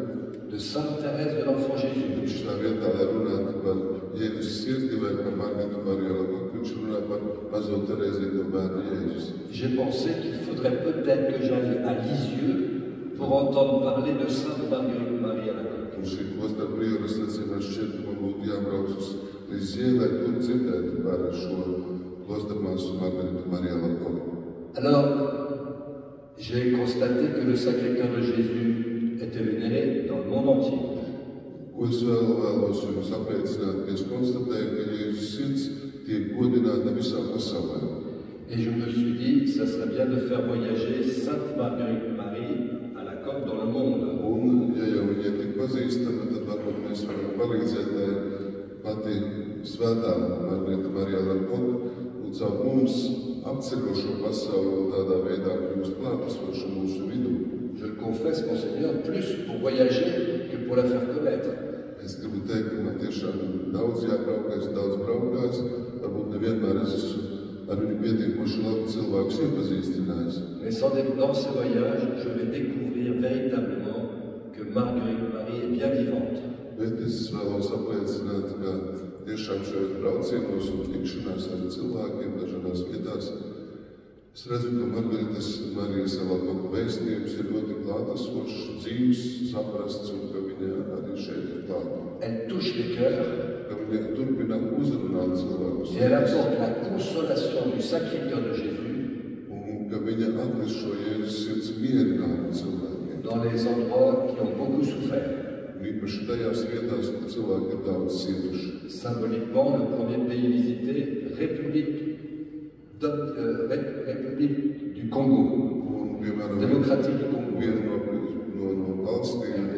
De Sainte Thérèse de l'Enfant Jésus. Viņš tā vietā, lai runātu par Jēzus sirdi vai par Margaritu Mariju Alakovu, viņš runāja par mazo Terēzīto bērnu Jēzus. J'ai pensé qu'il faudrait peut-être que j'aille à Lisieux pour entendre parler de Sainte Marguerite Marie Alacoque. Un šī klostera prioris sacīja, man šķiet, ka man būtu jābrauc uz Lisieux, lai tur dzirdētu par šo klosteru māsu Margaritu Mariju Alakovu. Alors, j'ai constaté que le Sacré-Cœur de Jésus était vénéré dans le monde entier. Ko es vēlos jums apliecināt, ka es konstatēju, ka Jēzus sirds tiek godināta visā pasaulē. Et je me suis dit, ça serait bien de faire voyager Sainte Marguerite Marie Alacoque dans le monde. Un, ja jau viņa ir tik pazīstama, tad varbūt mēs varam palīdzēt, lai pati svētā Margarita Marija Alakovu un caur mums apceļo šo pasauli un tādā veidā kļūst klātesoša mūsu vidū. Je le confesse, Monseigneur, plus pour voyager que pour la faire connaître. Es gribu teikt, ka man tiešām daudz jābraukās, daudz braukās, varbūt nevienmēr es esmu ar viņu pietiekoši labi cilvēkus iepazīstinājis. Mais dans ces voyages, je vais découvrir véritablement que Marguerite Marie est bien vivante. Bet es vēlos apliecināt, ka tiešām šajos braucienos un tikšanās ar cilvēkiem dažādās vietās es redzu, ka Margaritas Marijas Alakovu vēstījums ir ļoti klātesošs, dzīvs, saprasts un ka viņa arī šeit ir klāta. Elle touche les cœurs Ka viņa turpina uzrunāt cilvēkus. et elle apporte la consolation du Sacré-Cœur de Jésus Un ka viņa atnes šo Jēzus sirds mierinājumu cilvēkiem. dans les endroits qui ont beaucoup souffert. Un īpaši tajās vietās, kur cilvēki ir daudz cietuši. Symboliquement, le premier pays visité, République du Congo, Un, piemēram, démocratique du Congo. viena no valstīm,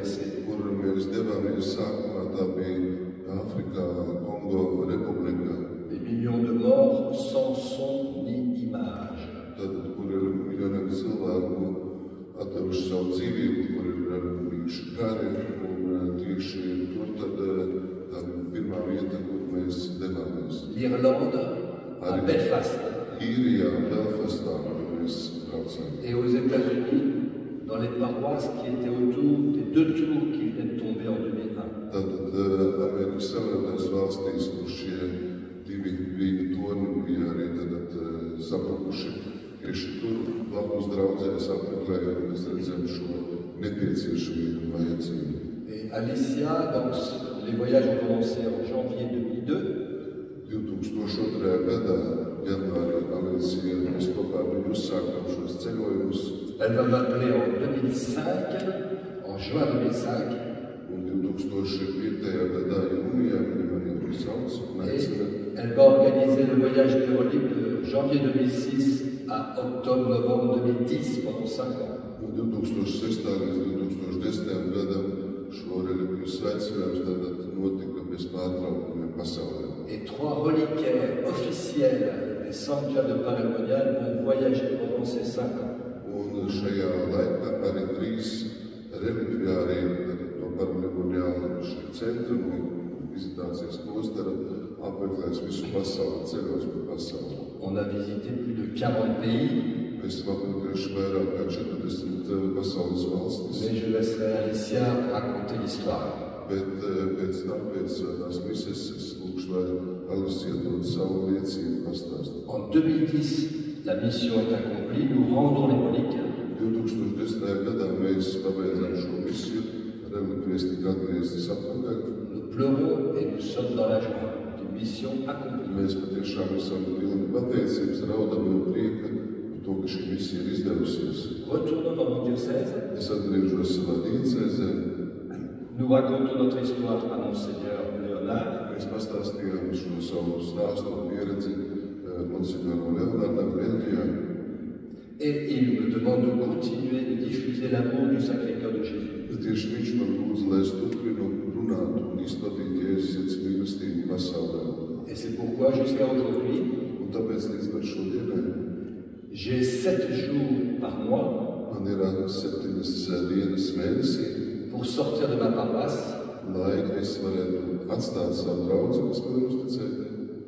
kur mēs devāmies sākumā, tā bija Āfrikā, Kongo republikā. Des millions de morts sans son ni image. Tad, kur ir miljoniem cilvēku atdevuši savu dzīvību, kur ir bijuši kari, un tieši tur tad tā pirmā vieta, kur mēs devāmies. L'Irlande, à Belfast, Īrijā, Belfastā, mēs braucām. Et aux États-Unis, dans les paroisses qui étaient autour des 2 tours qui venaient de tomber en 2001. Tātad Amerikas Savienotās valstīs, kur šie 2 vīna torņi bija arī sabrukuši, tieši tur blakus draudzēs apmeklējot, mēs redzam šo nepieciešamību un vajadzību. Et Alicia, donc, les voyages ont commencé en janvier 2002. 2002. gadā, janvārī, Alicija, mēs kopā ar viņu uzsākām šos ceļojumus. Elle va m'appeler en 2005, en juin 2005. Un 2005. gadā jūnijā viņa mani sauc un aicina. Elle va organiser le voyage théorique de janvier 2006 à octobre-novembre 2010 pendant 5 ans. No 2006. līdz 2010. gadam šo reliģiju svētceļojums tātad notika bez pārtraukumiem pasaulē. Et 3 reliquaires officiels des sanctuaires de Parémonial vont voyager pendant ces 5 ans. Un šajā laikā arī 3 reliģiāri no Parémoniāla centra un vizitācijas klostera apmeklēs visu pasauli, ceļos pa pasauli. On a visité plus de 40 pays. Mēs esam apmeklējuši vairāk kā 40 pasaules valstis. Mais je laisserai Alicia raconter l'histoire. Bet pēc tam, pēc svētās mises, es lūkšu, lai Alicija dod savu liecību pastāstīt. En 2010, la mission est accomplie, nous rendons les reliques. 2010. gadā mēs pabeidzām šo misiju, relikvijas tika atgrieztas atpakaļ. Nous pleurons et nous sommes dans la joie d'une mission accomplie. Mēs patiešām esam pilni pateicības, raudam un prieka par to, ka šī misija ir izdevusies. Retournons dans mon diocèse. Es atgriežos savā diecēzē. Nous racontons notre histoire à Monseigneur Léonard. Mēs pastāstījām šo savu stāstu un pieredzi Monsignoram Leonardam Beļģijā. Et il me demande de continuer de diffuser l'amour du Sacré-Cœur de Jésus. Tieši viņš man lūdza, lai es turpinu runāt un izplatīt Jēzus sirds mīlestību pasaulē. Et c'est pourquoi jusqu'à aujourd'hui, Un tāpēc līdz pat šodienai j'ai 7 jours par mois man ir 7 dienas mēnesī, pour sortir de ma paroisse lai es varētu atstāt savu draugu, kas man ir uzticēta,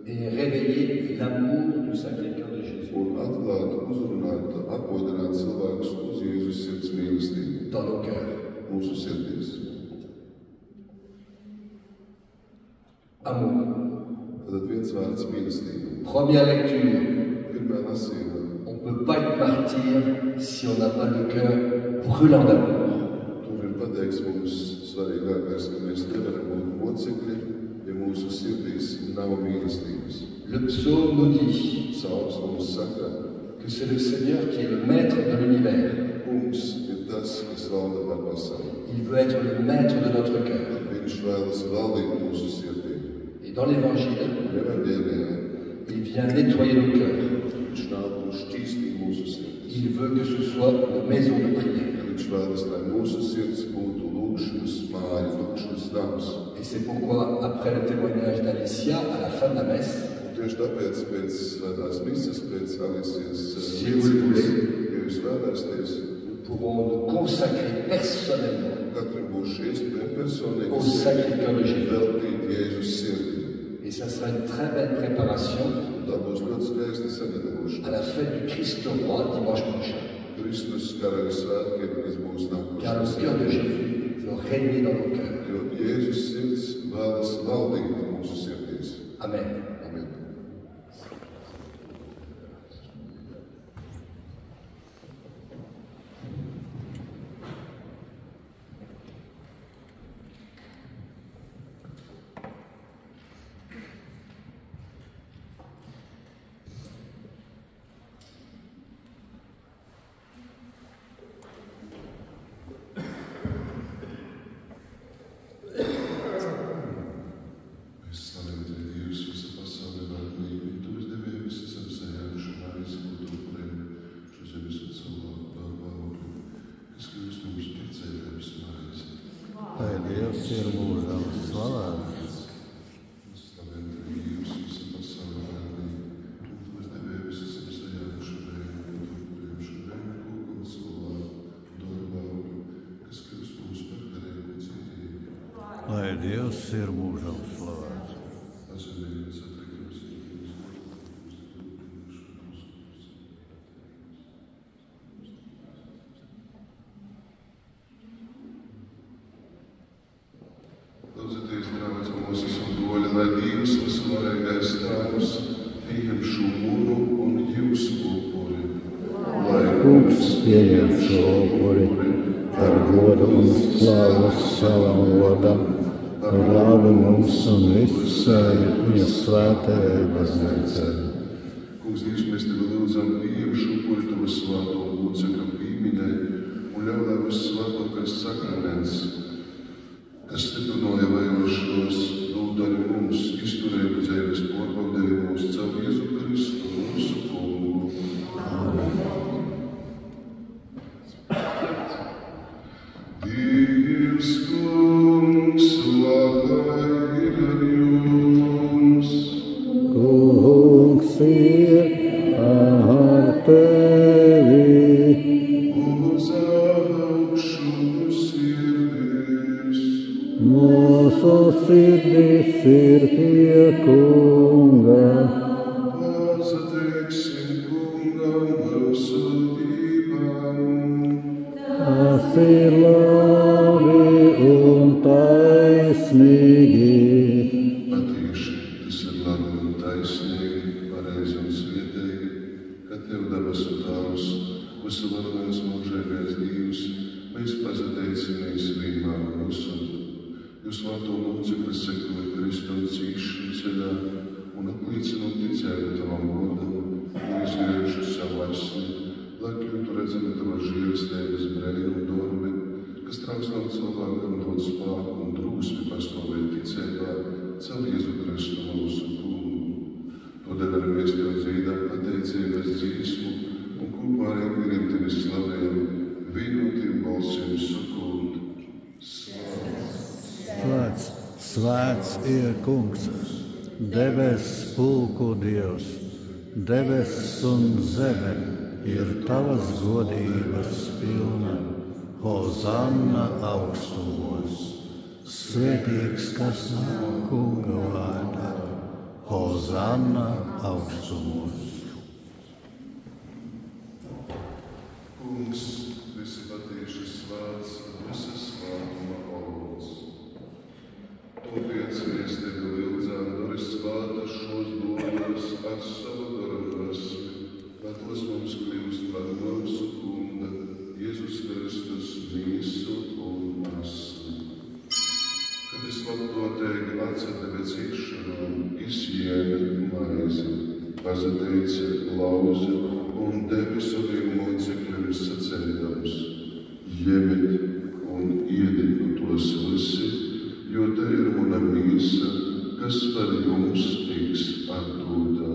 et réveiller l'amour du Sacré-Cœur de Jésus un atklāt, uzrunāt, atmodināt cilvēkus uz Jēzus sirds mīlestību dans nos cœurs. mūsu sirdīs. Amour. Tad viens vārds mīlestība. Première lecture. Pirmā lasība. On ne peut pas être martyr si on n'a pas le cœur brûlant d'amour. Tur ir pateikts mums svarīgākais, ka mēs nevaram būt mocekļi, ja mūsu sirdīs nav mīlestības. Le psaume nous dit Psalms mums saka, que c'est le Seigneur qui est le maître de l'univers. kungs ir tas, kas valda par pasauli. Il veut être le maître de notre cœur. Viņš vēlas valdīt mūsu sirdī. Et dans l'Évangile, Evaņģēlijā il vient nettoyer nos cœurs. viņš nāk un šķīstī mūsu sirdis. Il veut que ce soit une maison de prière. Viņš vēlas, lai mūsu sirds būtu lūgšanas māja, lūgšanas nams. Et c'est pourquoi, après le témoignage d'Alicia, à la fin de la messe, Tieši tāpēc pēc svētās mises, pēc Alicijas Si vous le voulez. ja jūs vēlēsties, nous pourrons nous consacrer personnellement katram būs šī iespēja personīgi au Sacré-Cœur de Jésus. veltīt Jēzus sirdī. Et ça sera une très belle préparation Tā būs ļoti skaista sagatavošana. à la fête du Christ roi dimanche prochain. Kristus karaļa svētkiem, kas būs Car le nākošais. cœur de Jésus veut régner dans nos cœurs. Jo Jēzus sirds vēlas valdīt mūsu sirdīs. Amen. Amen. Mēs slavējam Tevi, Dievs, visa pasaule vārnīgi, un Tu izdevēji visi esam sajākuši maizi, ko Tu upurēji šo zemes un cilvēku darba augļu, kas kļūst mums par dzīvības maizi. Lai Dievs ir mūžam slavēts. Mēs slavējam Tevi, Dievs, visa pasaule vārnīgi, un Tu izdevēji visi esam sajākuši maizi, ko Tu upurēji šo zemes un cilvēku darba augļu, kas kļūst mums par garīgu dzīvību. Lai Dievs ir mūžam slavēts. Ļauts mūsu sodoļi, lai Dievs visvarīgais Tēvs pieņem šo mūru un jūsu upuri. Lai Kungs pieņem šo upuri par godu un slāvu savam vārdam, par labu mums un visai viņa svētajai baznīcai. Kungs, Dievs, mēs tevi lūdzam, pieņem šo upuri tavu svēto locekļu pieminei un ļauj, lai vissvētākais sakraments, kas stiprināja vējošos, dod arī mums izturēt dzīves pārbaudījumus caur Jēzu Kristu, mūsu kungu. Dievs, Kungs, lai ir ar jums. Kungs ir ar tevi. Mūsu sirdis ir pie Kunga. Pateiksim Kungam mūsu dībām. Tas ir labi un taisnīgi. Patīši, tas ir labi un taisnīgi, pareizi un svietīgi, ka Tev debesu Tēvs, visvarenais mūžīgais Dievs, mēs pateicamies vienmēr mūsu. Jūs vārto lūdzekli sekot Kristu un cīšanu ceļā un apliecinot ticēju Tavam vārdam un izvēršu savu asni, lai kļūtu redzami Tava žēlastības brēnumu darbi, kas traukstam cilvēkam dod spēku un drūsmi pastāvēt ticībā caur Jēzu Kristu mūsu kungu. Todēļ arī mēs Tev dzīdam pateicības dzīsmu un kopā ar eņģeļiem Tevi slavējam, vienotiem balsiem sakot: Svēts, svēts ir Kungs, debesu pulku Dievs, debesis un zeme ir Tavas godības pilna. Hozanna augstumos, svētīgs, kas nāk Kunga vārdā. Hozanna augstumos. Kungs, visi patieši svēts, visa svētuma avots. Tāpēc mēs Tevi lūdzam, dari svēta šos domas ar savu garu prasmi, lai tos mums kļūst par mūsu Kunga, Jēzus Kristus mīsu un asni. Kad es labprātīgi atceru cīkšanām, izjēmi maizi, pazateica lauzi un devi saviem mocekļiem sacēdams: Ņemiet un iediet no tos visi, jo te ir mana miesa, kas par jums tiks atdota.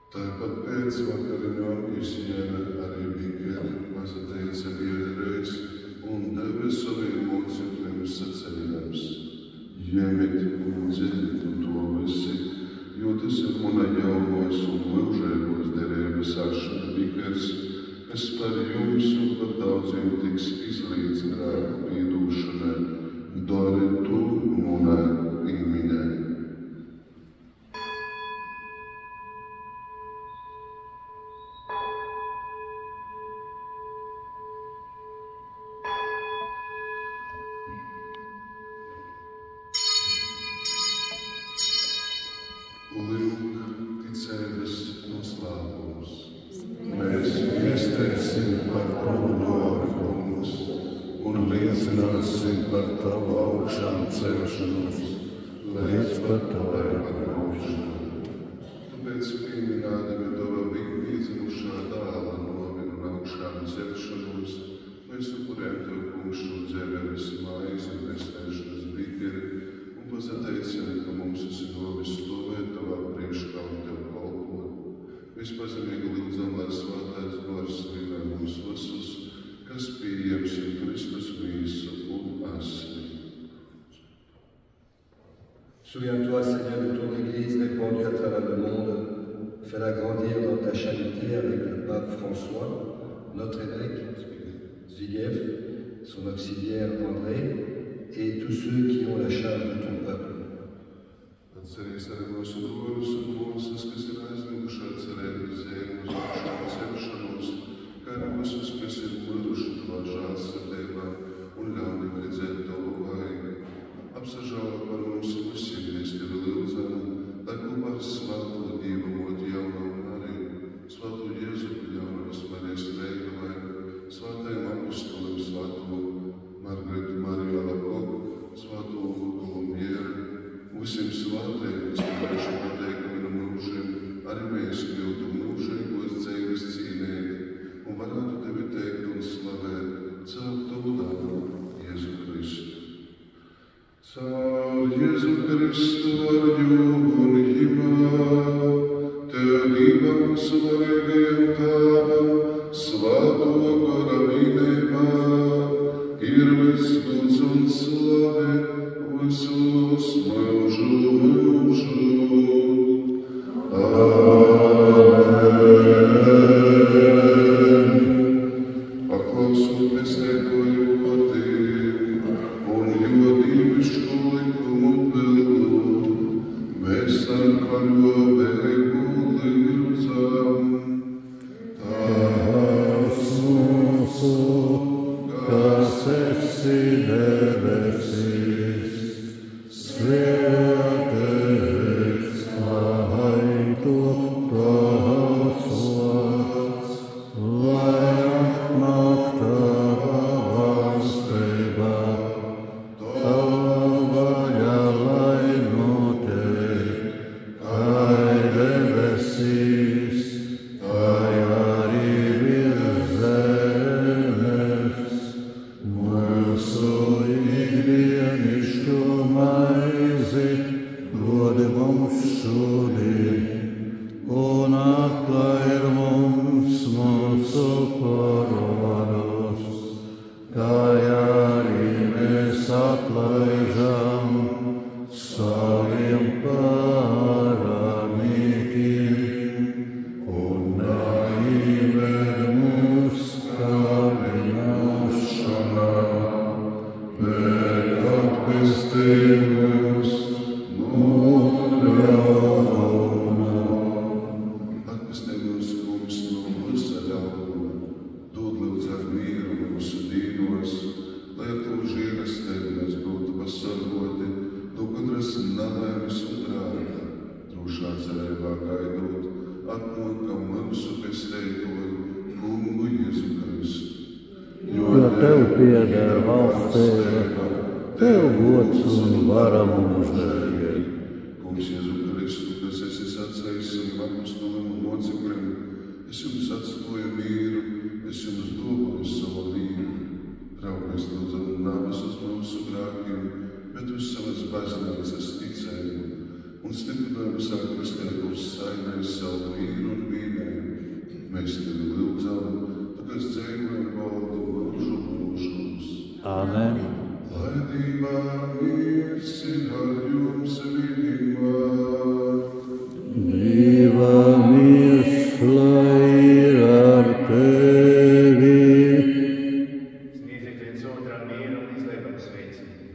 Tāpat pēc vakariņām izņēma arī bikeri, pazateica vienreiz un deva saviem mocekļiem sacēdams: Ņemiet un dzeriet no to visi, jo tas ir mana jaunos un mūžīgos derības ašana bikers, kas par jums un par daudziem tiks izlīdz grēku piedošanai. Dari to manā pieminē. Lūk, ticības noslēpums. Mēs iesteiksim par Tavu nāvi, Kungs, un liecināsim par Tavu augšām celšanos, līdz pat Tavai atgriešanai. Tāpēc pieminādami Tava piedzīvošā dēla novinu un augšām celšanos, mēs upurējam Tev, Kungs, šo dzēvēres maizi un pestēšanas bikeri, un pazateicam, ka mums esi domis stāvēt Tavā priekšā un Tev kalpot. Mēs pazemīgi lūdzam, lai svētais gars vienmēr mūs visus, kas pieņemsim Kristus mīsu un asni. Souviens-toi, Seigneur, de ton Église répandue à travers le monde. Fais-la grandir dans ta charité avec le pape François, notre évêque, Zbigniew, son auxiliaire André, et tous ceux qui ont la charge de ton peuple. Atceries arī mūsu goļus un mūsus, kas ir aizmiguši, atcerēt zēmu uz augšām celšanos, kā arī visus, kas ir miruši tavā žēlsirdībā un ļauj viņiem redzēt tavu vaigu. Apsažālo par mums visiem, mēs tevi lūdzam, lai kopā ar svēto Dievu motu jauno Mariju, svēto Jēzu jaunavas Marijas Veigalai, svētajam apostolim, svēto Margaritu Mariju Alakoku, svēto Kolumbieru, visiem svētajiem, kas pagājuši pateikumi no mūžiem, arī mēs kļūtu mūžīgos dzīves cīnīgi un varētu tevi teikt un slavēt caur tavu dāvanu, Jēzu Kristu. Caur Jēzu Kristu ar jūnībā, tev divām svaigajam tāvam, svāto gara vienībā, ir viss gods un slave, visos mūžu mūžu. Amen. Paklausot pestētoju vārdiem un jodīvišku likumu pilnu, mēs ar paļāvību lūdzam. Tēvs mūsu, kas esi debesīs, svētīts lai top tavs vārds, lai atnāk tava valstība, tava vaļa lai notiek, kā debesīs, arī virs zemes. Mūsu ikdienišķo maizi dod mums šodien, un atlaid mums mūsu parodus, kā arī mēs atlaižam saviem parādniekiem, un neieved mūs kārdināšanā, bet atpestī mūs no ļaunā. Atpestī mūs, kungs, no visa ļaunuma, dod lūdz ar mieru mūsu dīnos, lai ar tavu žēlastību mēs būtu pasargoti no katras nelaimes un grēka, drošā cerībā gaidot atmodam mūsu pestētoju kungu Jēzu Kristu. Jo tev pieder valstība, tev gods un vara mūžīgi. Kungs Jēzu Kristu, kas esi sacējis saviem apostolim un mocekļiem, es jums atstāju mieru, es jums dodu savu mieru. Raugies lūdzam nāvis uz mūsu grēkiem, bet uz savas baznīcas ticējumu un stiprinām visā kristētos saimēs savu mieru un vienību. Mēs tevi lūdzam, tu, kas dzīvo un valdi mūžu mūžos. Amen. Lai Dievā miers ir ar jums vienībā, Dieva miers lai ir ar tevi. Sniedziet viens otram mieru un izliekam sveicību.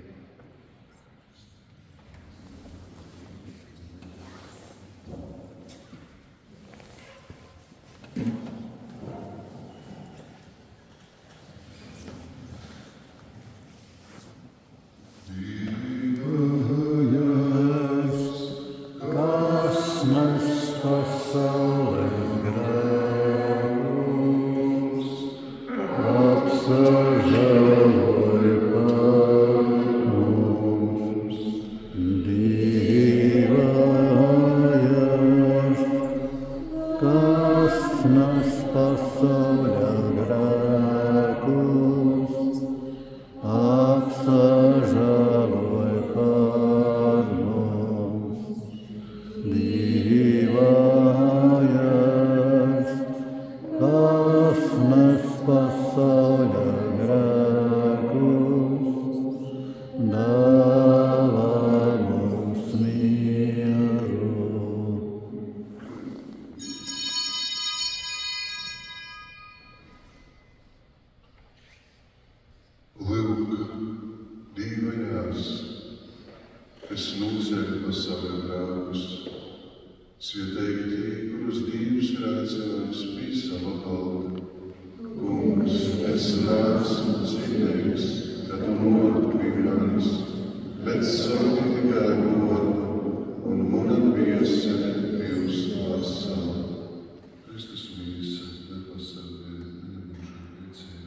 Kas nes pasaules grēkus, apsažāloj par mums. Dievājās, kas nes pasaules grēkus, apsažāloj par mums. Dievājās, kas nes pasaules grēkus, dāvā mums mieru. Svētīgi tie, kurus Dievs ir aicinājis pie sava kalna. Kungs, es neesmu cienīgs, ka tu notu pie manis, bet sauki tikai godu, un mana miesa pilst vasarā. Kristus mīsa, nepasargē, nemūžam priecē.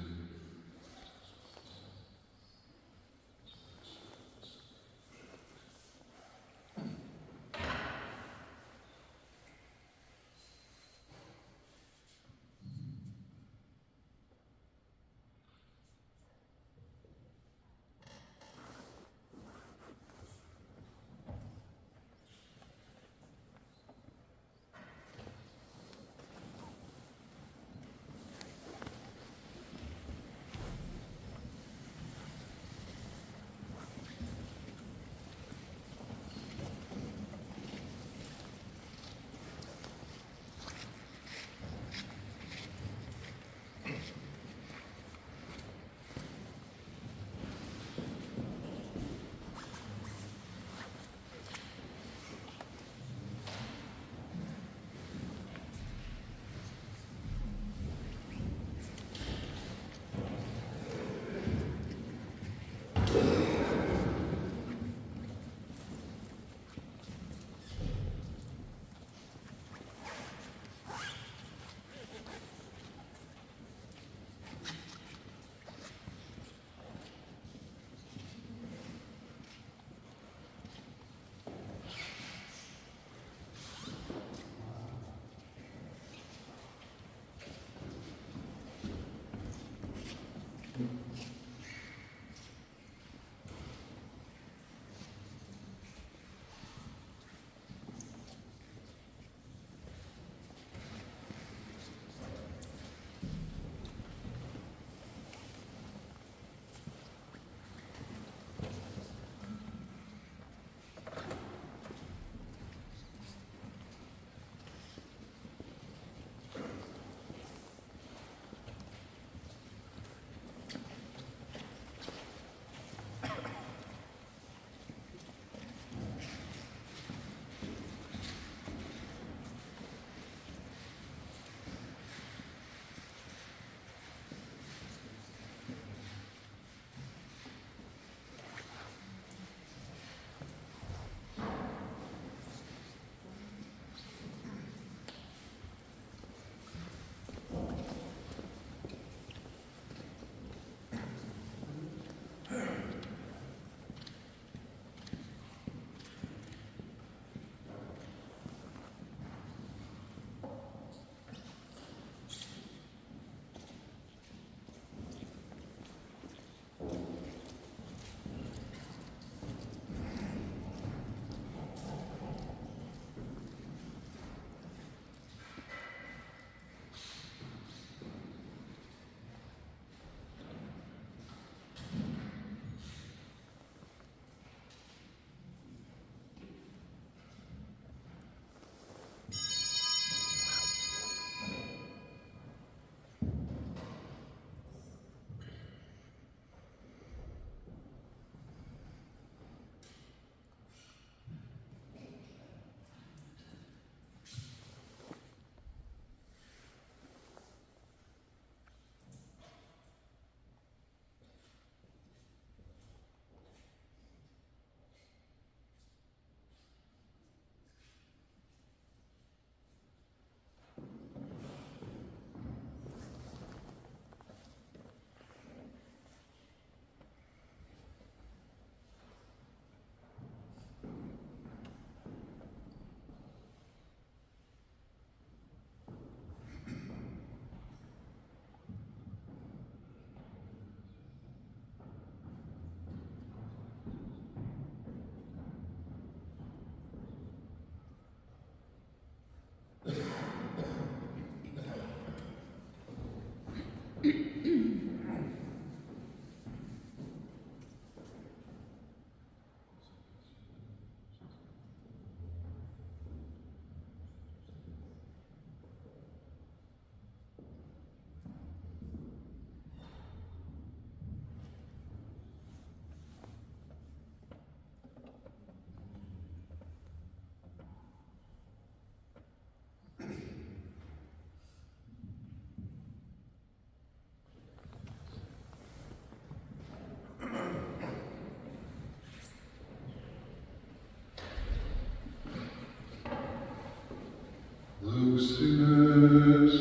Lūksimies!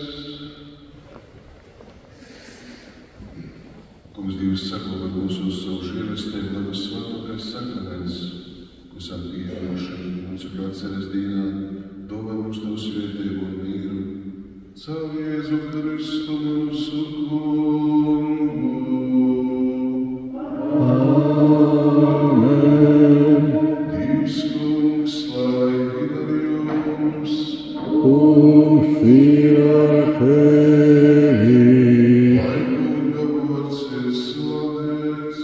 Kungs Dievs saglabā mūsu uz savu žēlastību, lai tas svētākais sakraments, ko esam pieņēmuši mūsu atceres dienā, dāvā mums to svētīgo mieru. Caur Jēzu Kristu mūsu Kungu. Amen. Dievs Kungs, lai ir ar jums. Kungs ir ar tevi. Lai Kunga vārds ir slavēts.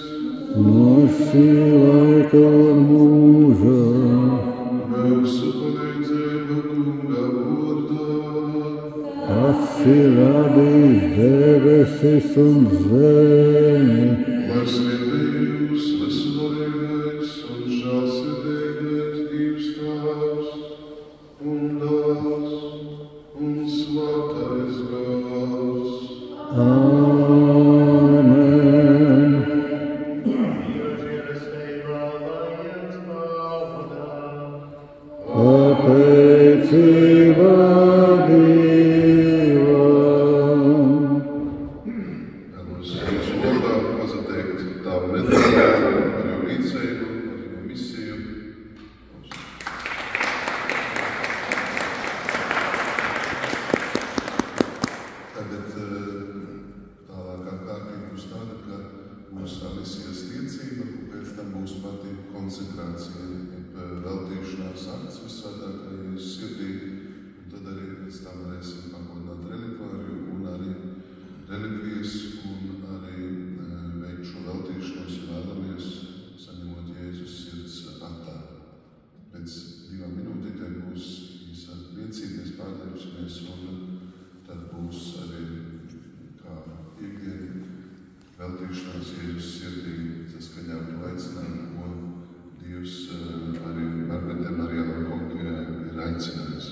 No šī laika un mūža. Mūsu palīdzība Kunga vārdā. Tas ir radījis debesis un zemi. Lai svētī jūs visvarīgais un žēlsirdīgais Dievs Tēvs un Dēls un Svētais Gars. Amen. Pateicība Dievam. Vēlos Jēzus vārdā pasateikt tavu nedēļu ar jūsu līdzību, ar jūsu misiju. Tagad tālākā kārtība būs tāda, ka būs misijas liecība, un pēc tam būs pati konsekrācija, veltīšanās akts visvētākajai sirdī, un tad arī pēc tam varēsim pagodināt relikvāriju un arī relikvijas un arī veikt šo veltīšanos, ja vēlamies, saņemot Jēzus sirds attēlu. Pēc 2 minūtītēm būs īsa liecība, mēs pārdarbsimies, un tad būs arī kā ikdiena veltīšanās Jēzus sirdī, saskaņā ar to aicinājumu, ko Dievs arī Margaretē Marijā Lakonke ir aicinājis.